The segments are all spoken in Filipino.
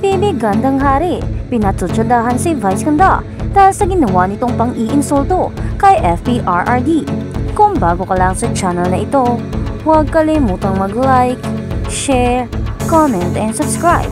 Bibi Gandang Hari, pinatsutsadahan si Vice Ganda dahil sa ginawa nitong pang-iinsulto kay FPRRD. Kung bago ka lang sa channel na ito, huwag kalimutang mag-like, share, comment, and subscribe.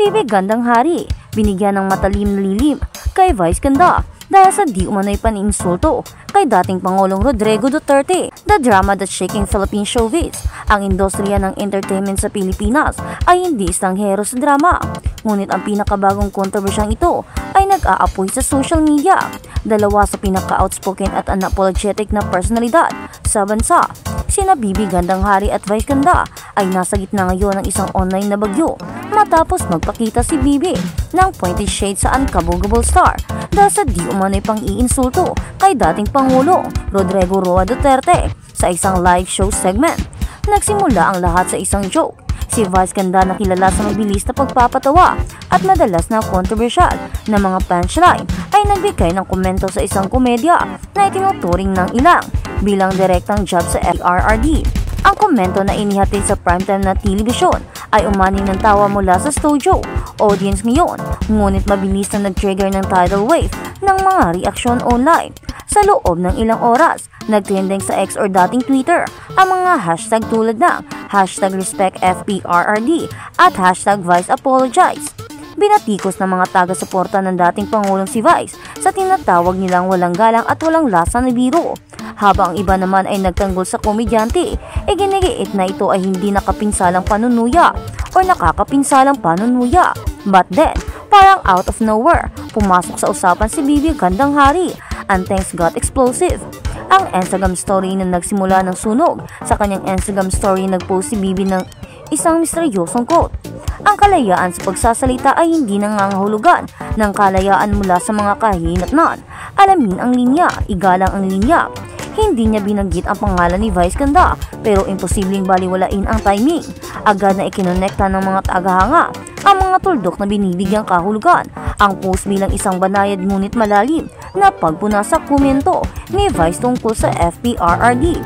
Bibi Gandang Hari, binigyan ng matalim na lilim kay Vice Ganda dahil sa di umano'y pang-iinsulto kay dating Pangulong Rodrigo Duterte. The drama that's shaking Philippine showbiz. Ang industriya ng entertainment sa Pilipinas ay hindi istanghero sa drama. Ngunit ang pinakabagong kontrobersyang ito ay nag-aapoy sa social media. Dalawa sa pinaka-outspoken at unapologetic na personalidad sa bansa, sina Bibi Gandang Hari at Vice Ganda, ay nasa gitna ngayon ng isang online na bagyo matapos magpakita si Bibi ng pointed shade sa unkabogable star dahil sa di umano'y pang-iinsulto kay dating Pangulong Rodrigo Roa Duterte sa isang live show segment. Nagsimula ang lahat sa isang joke. Si Vice Ganda na kilala sa mabilis na pagpapatawa at madalas na kontrobersyal na mga punchline ay nagbigay ng komento sa isang komedya na itinuturing ng ilang bilang direktang job sa FPRRD. Ang komento na inihatid sa primetime na telebisyon ay umani ng tawa mula sa studio audience ngayon, ngunit mabilis na nag-trigger ng tidal wave ng mga reaksyon online. Sa loob ng ilang oras, nagtrending sa X or dating Twitter ang mga hashtag tulad ng hashtag RespectFPRRD at hashtag ViceApologize. Binatikos ng mga taga-suporta ng dating Pangulong si Vice sa tinatawag nilang walang galang at walang lasa na biro. Habang ang iba naman ay nagtanggol sa komedyante, iginigiit na ito ay hindi nakapinsalang panunuya o nakakapinsalang panunuya. But then, parang out of nowhere, pumasok sa usapan si Bibi Gandang Hari. And things got explosive. Ang Instagram story na nagsimula ng sunog. Sa kanyang Instagram story, nagpost si Bibi ng isang misteryosong quote. Ang kalayaan sa pagsasalita ay hindi nangangahulugan ng kalayaan mula sa mga kahinatnan. Alamin ang linya, igalang ang linya. Hindi niya binanggit ang pangalan ni Vice Ganda pero imposibleng baliwalain ang timing. Agad na ikinonekta ng mga tagahanga ang mga tuldok na binibigyang kahulugan. Ang post bilang isang banayad ngunit malalim na pagpuna sa komento ni Vice tungkol sa FPRRD.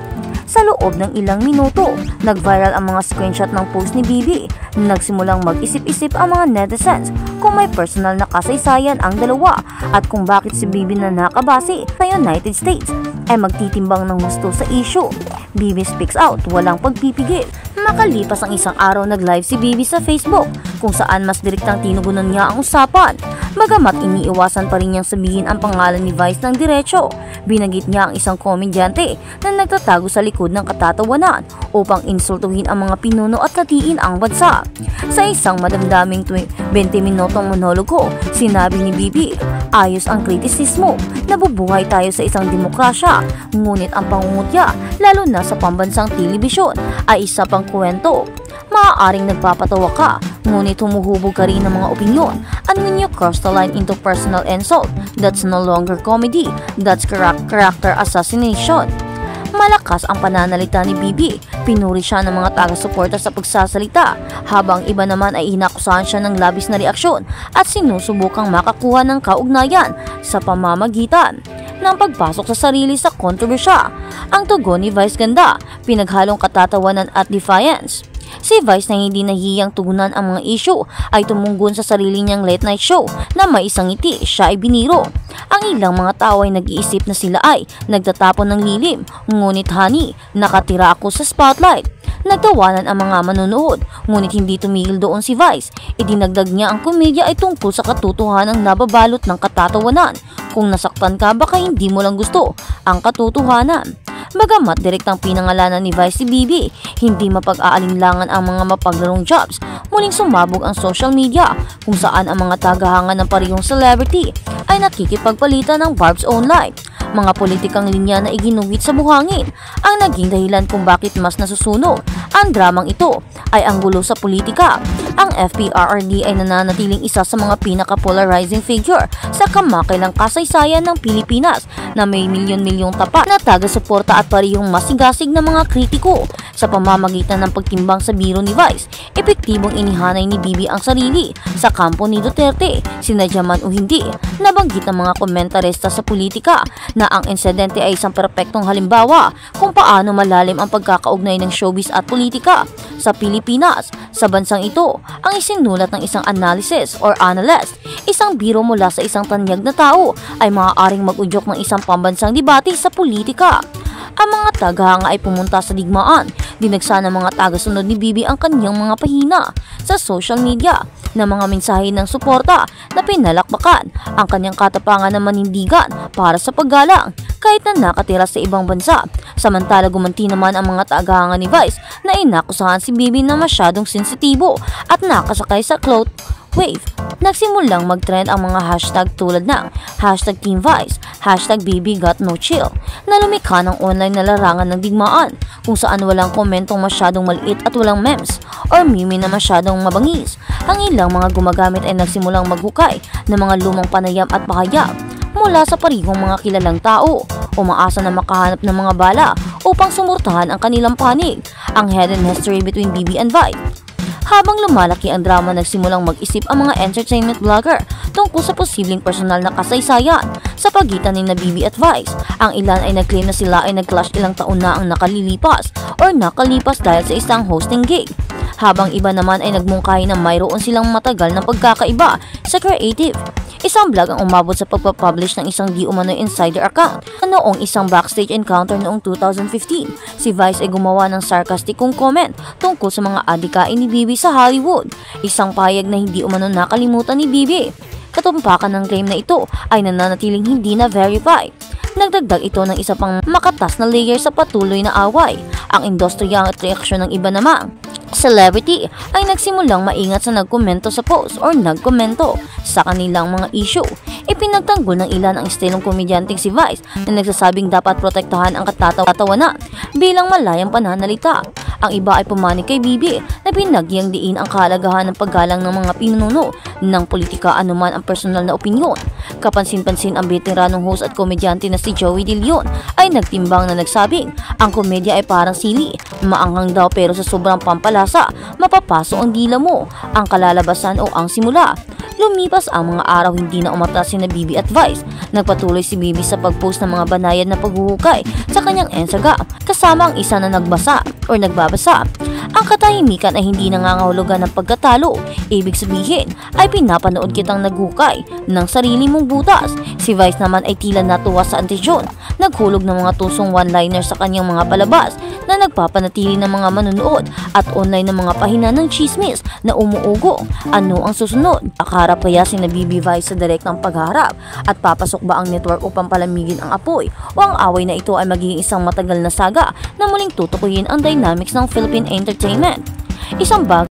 Sa loob ng ilang minuto, nag-viral ang mga screenshot ng post ni Bibi. Nagsimulang mag-isip-isip ang mga netizens kung may personal na kasaysayan ang dalawa at kung bakit si Bibi na nakabase sa United States ay magtitimbang ng gusto sa issue. Bibi speaks out, walang pagpipigil. Makalipas ang isang araw, nag-live si Bibi sa Facebook kung saan mas direktang tinugunan niya ang usapan. Bagamat iniiwasan pa rin niyang sabihin ang pangalan ni Vice ng diretso, binanggit niya ang isang komedyante na nagtatago sa likod ng katatawanan upang insultuhin ang mga pinuno at hatiin ang bansa. Sa isang madamdaming 20 minutong monologo, sinabi ni Bibi, ayos ang kritisismo, nabubuhay tayo sa isang demokrasya, ngunit ang pangungutya, lalo na sa pambansang telebisyon, ay isa pang kwento. Maaaring nagpapatawa ka, ngunit humuhubog ka rin ng mga opinyon. And when you cross the line into personal insult, that's no longer comedy, that's character assassination. Malakas ang pananalita ni Bibi. Pinuri siya ng mga taga-suporta sa pagsasalita, habang iba naman ay inakusahan siya ng labis na reaksyon at sinusubukang makakuha ng kaugnayan sa pamamagitan ng pagpasok sa sarili sa kontrobersya. Ang tugon ni Vice Ganda, pinaghalong katatawanan at defiance. Si Vice na hindi nahihiyang tugunan ang mga issue ay tumunggon sa sarili niyang late night show na may isang ngiti, siya ay biniro. Ang ilang mga tao ay nag-iisip na sila ay nagtatapon ng lilim, ngunit honey, nakatira ako sa spotlight. Nagtawanan ang mga manonood, ngunit hindi tumigil doon si Vice. Idinagdag niya ang komedya ay tungkol sa katotohanang nababalot ng katatawanan. Kung nasaktan ka, baka hindi mo lang gusto ang katotohanan. Bagamat direktang pinangalanan ni Vice si Bibi, hindi mapag-aalinlangan ang mga mapaglarong jobs. Muling sumabog ang social media kung saan ang mga tagahanga ng parehong celebrity ay nakikipagpalitan ng Barb's own life. Mga politikang linya na iginuhit sa buhangin ang naging dahilan kung bakit mas nasusunog ang dramang ito ay ang gulo sa politika. Ang FPRRD ay nananatiling isa sa mga pinaka-polarizing figure sa kamakailang kasaysayan ng Pilipinas na may milyon-milyong tapat na taga-suporta direkta at parehong masigasig na mga kritiko. Sa pamamagitan ng pagtimbang sa biro ni Vice, epektibong inihanay ni Bibi ang sarili sa kampo ni Duterte, sinadya man o hindi. Nabanggit ng mga komentarista sa politika na ang insidente ay isang perpektong halimbawa kung paano malalim ang pagkakaugnay ng showbiz at politika sa Pilipinas. Sa bansang ito, ang isinulat ng isang analysis or analyst, isang biro mula sa isang tanyag na tao ay maaaring mag-udyok ng isang pambansang debate sa politika. Ang mga tagahanga ay pumunta sa digmaan. Dinagsa ng mga tagasunod ni Bibi ang kanyang mga pahina sa social media na mga mensahe ng suporta na pinalakpakan ang kanyang katapangan na manindigan para sa paggalang kahit na nakatira sa ibang bansa. Samantala gumanti naman ang mga tagahanga ni Vice na inakusahan si Bibi na masyadong sensitibo at nakasakay sa clout wave. Nagsimulang mag-trend ang mga hashtag tulad ng hashtag Team Vice, hashtag Bibi Got No Chill na lumikha ng online na larangan ng digmaan kung saan walang komentong masyadong maliit at walang memes or meme na masyadong mabangis. Ang ilang mga gumagamit ay nagsimulang maghukay ng mga lumang panayam at pahayag mula sa parihong mga kilalang tao, umaasa na makahanap ng mga bala upang sumurtahan ang kanilang panig, ang hidden history between Bibi and Vice. Habang lumalaki ang drama, nagsimulang mag-isip ang mga entertainment vlogger tungkol sa posibleng personal na kasaysayan sa pagitan ni Bibi at Vice. Ang ilan ay nag-claim na sila ay nag-clash ilang taon na ang nakalipas dahil sa isang hosting gig. Habang iba naman ay nagmungkahi na mayroon silang matagal na pagkakaiba sa creative. Isang vlog ang umabot sa pagpapublish ng isang di umano'y insider account na noong isang backstage encounter noong 2015. Si Vice ay gumawa ng sarcastikong comment tungkol sa mga adikain ni Bibi sa Hollywood. Isang payag na hindi umano nakalimutan ni Bibi. Katumpakan ng claim na ito ay nananatiling hindi na verified. Nagdagdag ito ng isa pang makatas na layer sa patuloy na away. Ang industriya at reaksyon ng iba namang celebrity ay nagsimulang maingat sa nagkomento sa post or nagkomento sa kanilang mga issue. Ipinagtanggol ng ilan ang estilong komedyanteng si Vice na nagsasabing dapat protektahan ang katatawanan bilang malayang pananalita. Ang iba ay pumanig kay Bibi na binagyang diin ang kahalagahan ng paggalang ng mga pinuno ng politika anuman ang personal na opinyon. Kapansin-pansin ang veteranong host at komedyante na si Joey De Leon ay nagtimbang na nagsabing ang komedya ay parang sili, maanghang daw pero sa sobrang pampalasa, mapapaso ang dila mo, ang kalalabasan o ang simula. Lumipas ang mga araw, hindi na umatras si Bibi at Vice. Nagpatuloy si Bibi sa pag-post ng mga banayad na paghuhukay sa kanyang Instagram kasama ang isa na nagbasa o nagbabasa. Ang katahimikan ay hindi nangangahulugan ng pagkatalo. Ibig sabihin ay pinapanood kitang naghukay ng sarili mong butas. Si Vice naman ay tila natuwa sa atensyon. Naghulog ng mga tusong one-liner sa kanyang mga palabas na nagpapanatili ng mga manunood at online ng mga pahina ng chismis na umuugo. Ano ang susunod? Akaharap kaya si Bibi Vice sa direktang pagharap at papasok ba ang network upang palamigin ang apoy o ang away na ito ay magiging isang matagal na saga na muling tutukuyin ang dynamics ng Philippine entertainment? Isang